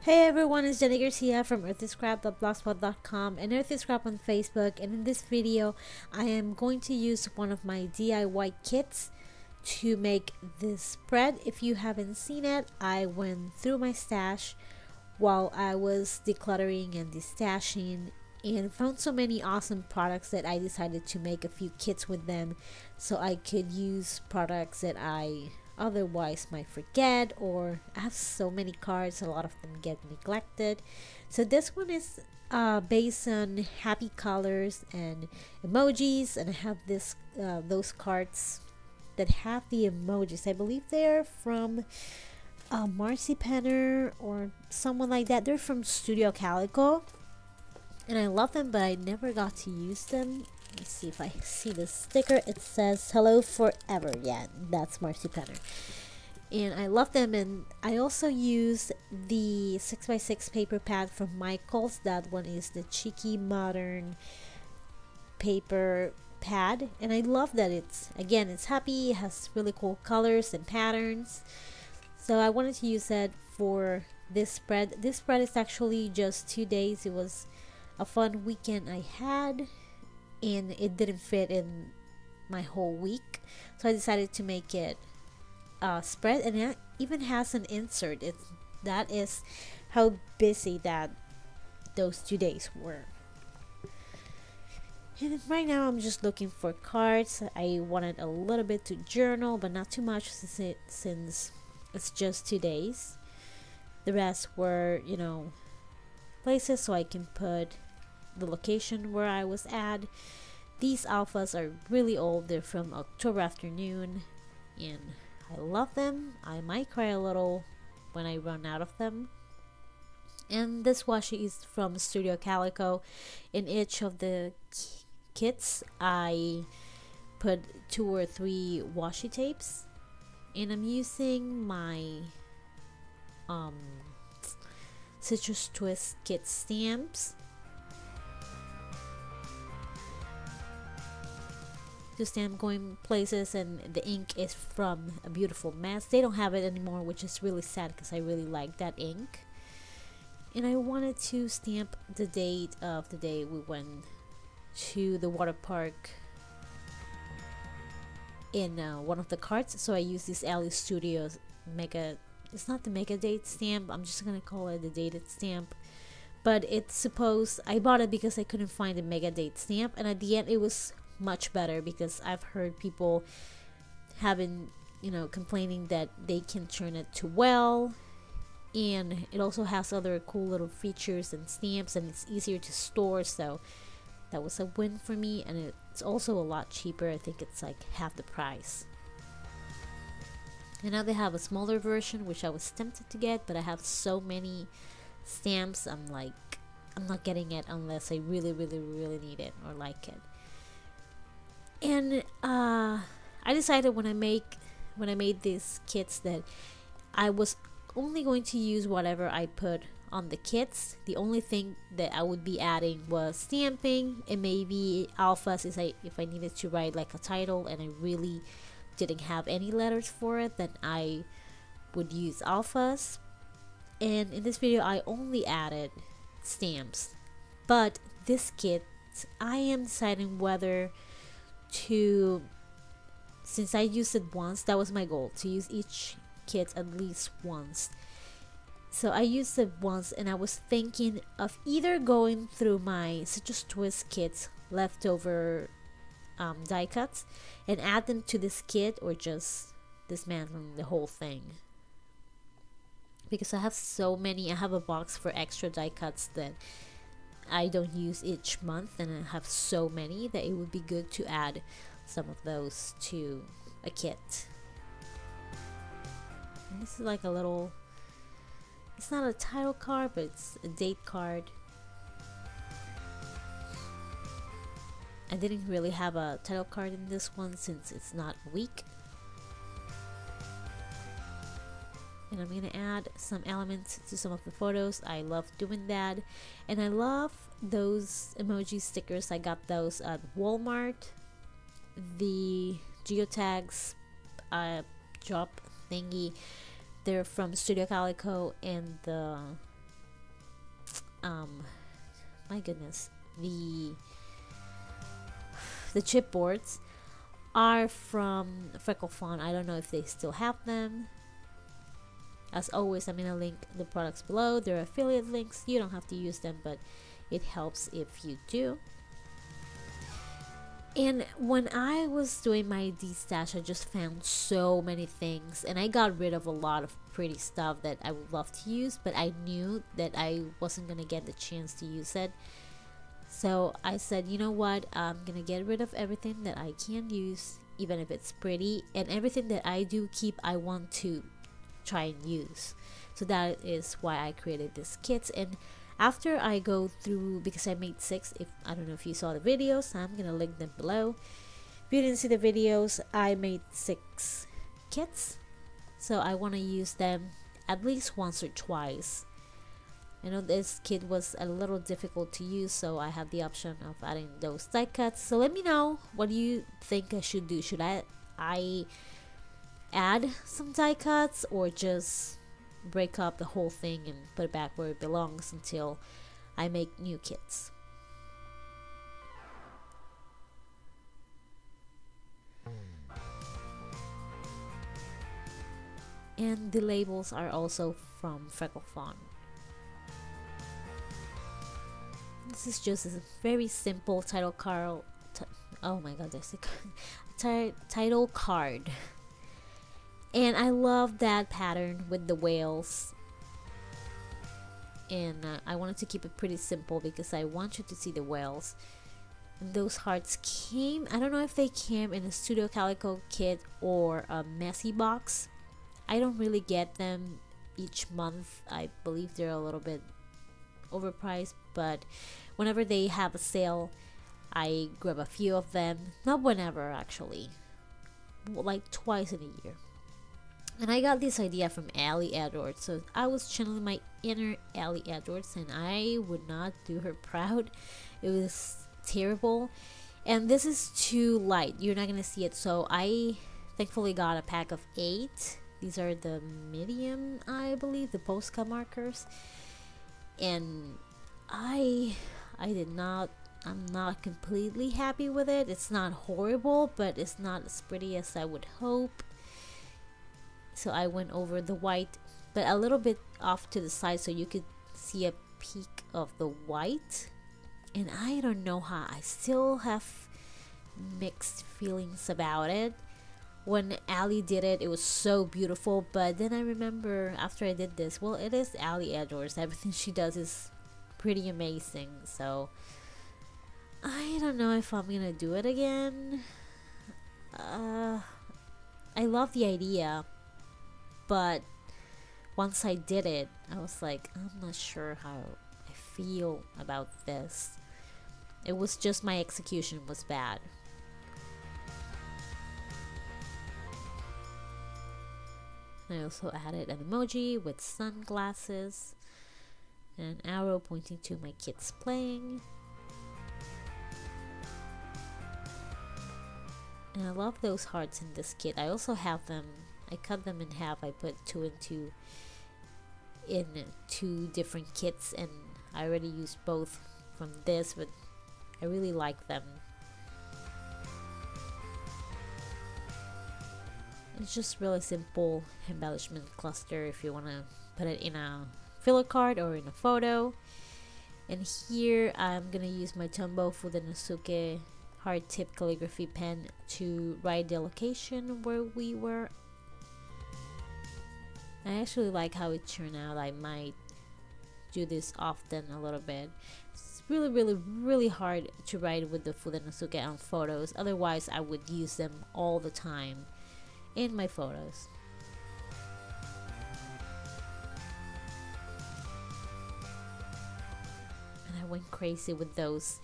Hey everyone, it's Jenny Garcia from earthyscrap.blogspot.com and earthyscrap on Facebook, and in this video I am going to use one of my DIY kits to make this spread. If you haven't seen it, I went through my stash while I was decluttering and destashing and found so many awesome products that I decided to make a few kits with them so I could use products that I otherwise might forget, or I have so many cards, a lot of them get neglected. So this one is based on happy colors and emojis, and I have this those cards that have the emojis. I believe they're from Marcy Penner or someone like that. They're from Studio Calico and I love them, but I never got to use them. Let me see if I see the sticker. It says hello forever. Yeah, that's Marcy Penner. And I love them, and I also use the 6x6 paper pad from Michaels. That one is the cheeky modern paper pad, and I love that it's happy, it has really cool colors and patterns. So I wanted to use that for this spread. This spread is actually just 2 days. It was a fun weekend I had, and it didn't fit in my whole week, so I decided to make it spread, and it even has an insert. That is how busy that those 2 days were. And right now I'm just looking for cards. I wanted a little bit to journal, but not too much since it's just 2 days. The rest were, you know, places so I can put the location where I was at. These alphas are really old. They're from October afternoon, and I love them. I might cry a little when I run out of them. And this washi is from Studio Calico. In each of the kits I put 2 or 3 washi tapes, and I'm using my Citrus Twist kit stamps to stamp going places, and the ink is from A Beautiful Mess. They don't have it anymore, which is really sad because I really like that ink. And I wanted to stamp the date of the day we went to the water park in one of the cards, so I used this Alley Studios mega, it's not the mega date stamp, I'm just gonna call it the dated stamp, but it's supposed, I bought it because I couldn't find a mega date stamp, and at the end it was much better because I've heard people having, you know, complaining that they can turn it too well, and it also has other cool little features and stamps, and it's easier to store, so that was a win for me. And it's also a lot cheaper. I think it's like half the price. And now they have a smaller version, which I was tempted to get, but I have so many stamps, I'm like, I'm not getting it unless I really need it or like it. And I decided when I made these kits that I was only going to use whatever I put on the kits. The only thing that I would be adding was stamping and maybe alphas if I needed to write like a title and I really didn't have any letters for it, then I would use alphas. And in this video I only added stamps. But this kit, I am deciding whether to, since I used it once, that was my goal, to use each kit at least once. So I used it once, and I was thinking of either going through my Citrus Twist kits leftover die cuts and add them to this kit, or just dismantling the whole thing, because I have so many. I have a box for extra die cuts that I don't use each month, and I have so many that it would be good to add some of those to a kit. And this is like a little, it's not a title card, but it's a date card. I didn't really have a title card in this one since it's not a week. And I'm gonna add some elements to some of the photos. I love doing that, and I love those emoji stickers. I got those at Walmart. The geotags drop thingy, they're from Studio Calico, and the my goodness, the chipboards are from Freckle Fawn. I don't know if they still have them. As always, I'm gonna link the products below. They're affiliate links. You don't have to use them, but it helps if you do. And when I was doing my de-stash, I just found so many things, and I got rid of a lot of pretty stuff that I would love to use, but I knew that I wasn't gonna get the chance to use it. So I said, you know what, I'm gonna get rid of everything that I can't use, even if it's pretty, and everything that I do keep, I want to try and use. So that is why I created this kit. And after I go through, because I made 6, if I don't know if you saw the videos, I'm gonna link them below. If you didn't see the videos, I made 6 kits, so I want to use them at least once or twice. I know this kit was a little difficult to use, so I have the option of adding those die cuts. So let me know, what do you think I should do? Should I add some die cuts, or just break up the whole thing and put it back where it belongs until I make new kits? And the labels are also from Freckle Fawn. This is just a very simple title card. Oh my god, there's a title card. And I love that pattern with the whales. And I wanted to keep it pretty simple because I want you to see the whales. And those hearts came, I don't know if they came in a Studio Calico kit or a messy box. I don't really get them each month. I believe they're a little bit overpriced, but whenever they have a sale, I grab a few of them. Not whenever, actually, like twice in a year. And I got this idea from Allie Edwards, so I was channeling my inner Allie Edwards, and I would not do her proud. It was terrible. And this is too light, you're not gonna see it, so I thankfully got a pack of 8. These are the medium, I believe, the Posca markers. And I'm not completely happy with it. It's not horrible, but it's not as pretty as I would hope. So I went over the white, but a little bit off to the side so you could see a peek of the white. And I don't know how, I still have mixed feelings about it. When Allie did it, it was so beautiful, but then I remember after I did this, well, it is Allie Edwards. Everything she does is pretty amazing, so I don't know if I'm gonna do it again. I love the idea, but once I did it, I was like, I'm not sure how I feel about this. It was just my execution was bad. I also added an emoji with sunglasses and an arrow pointing to my kids playing. And I love those hearts in this kit. I also have them, I cut them in half. I put 2 and 2 in 2 different kits, and I already used both from this, but I really like them. It's just really simple embellishment cluster if you want to put it in a filler card or in a photo. And here I'm gonna use my Tombow Fudenosuke hard tip calligraphy pen to write the location where we were. I actually like how it turned out. I might do this often a little bit. It's really hard to write with the Fudenosuke on photos, otherwise I would use them all the time in my photos. And I went crazy with those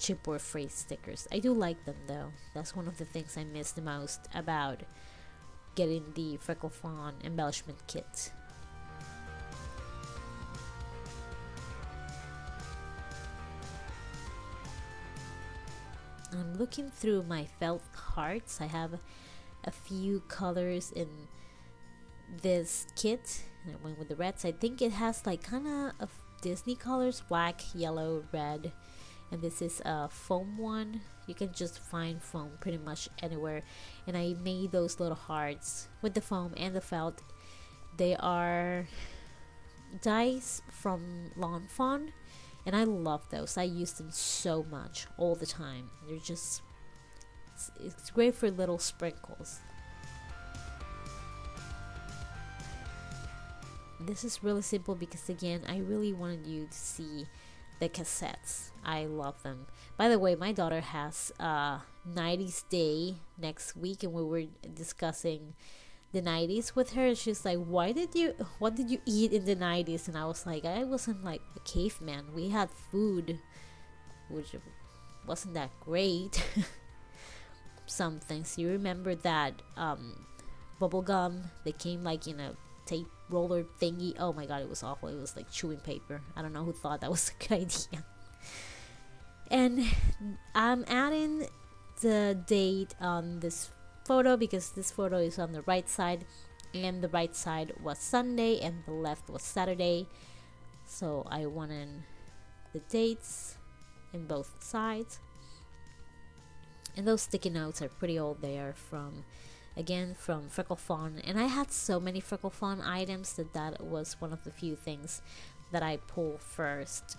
chipboard phrase stickers. I do like them though. That's one of the things I miss the most about getting the Freckle Fawn embellishment kit. I'm looking through my felt hearts. I have a few colors in this kit, and I went with the reds. I think it has like kind of a Disney colors, black, yellow, red, and this is a foam one. You can just find foam pretty much anywhere, and I made those little hearts with the foam and the felt. They are dies from Lawn Fawn, and I love those. I use them so much all the time. They're just it's great for little sprinkles. This is really simple because again I really wanted you to see the cassettes. I love them. By the way, my daughter has 90s day next week, and we were discussing the 90s with her. She's like, what did you eat in the 90s? And I was like, I wasn't like a caveman. We had food, which wasn't that great. Some things you remember that bubble gum, they came like in a tape roller thingy. Oh my god, it was awful. It was like chewing paper. I don't know who thought that was a good idea. And I'm adding the date on this photo because this photo is on the right side, and the right side was Sunday and the left was Saturday, so I wanted the dates in both sides. And those sticky notes are pretty old. They are from Freckle Fawn, and I had so many Freckle Fawn items that was one of the few things that I pulled first.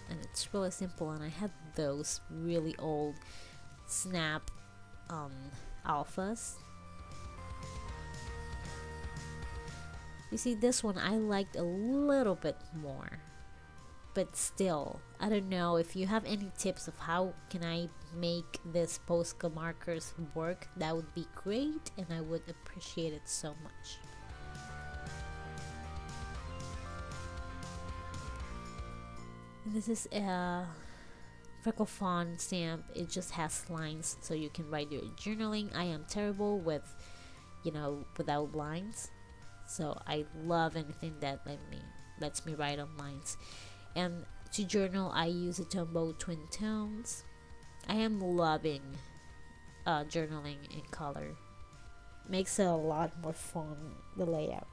And it's really simple, and I had those really old Snap alphas. You see, this one I liked a little bit more, but still, I don't know if you have any tips of how can I make this Posca markers work. That would be great, and I would appreciate it so much. This is a Freckle Fawn stamp. It just has lines so you can write your journaling. I am terrible with, without lines, so I love anything that lets me write on lines. And to journal, I use a Tombow Twin Tones. I am loving journaling in color. Makes it a lot more fun, the layout.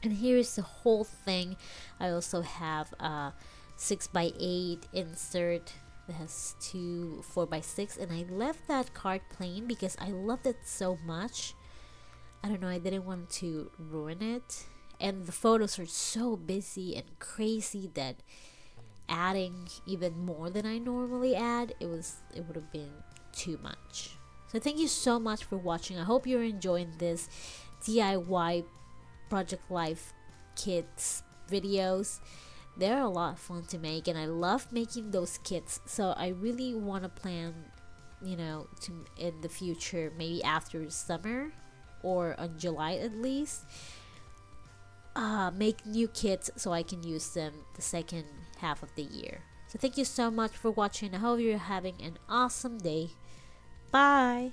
And here is the whole thing. I also have a 6x8 insert that has two 4x6, and I left that card plain because I loved it so much. I don't know, I didn't want to ruin it. And the photos are so busy and crazy that adding even more than I normally add, it would have been too much. So thank you so much for watching. I hope you're enjoying this DIY Project Life kits videos. They're a lot of fun to make, and I love making those kits. So I really want to plan, to in the future, maybe after summer or on July at least, make new kits so I can use them the second half of the year. So thank you so much for watching. I hope you're having an awesome day. Bye.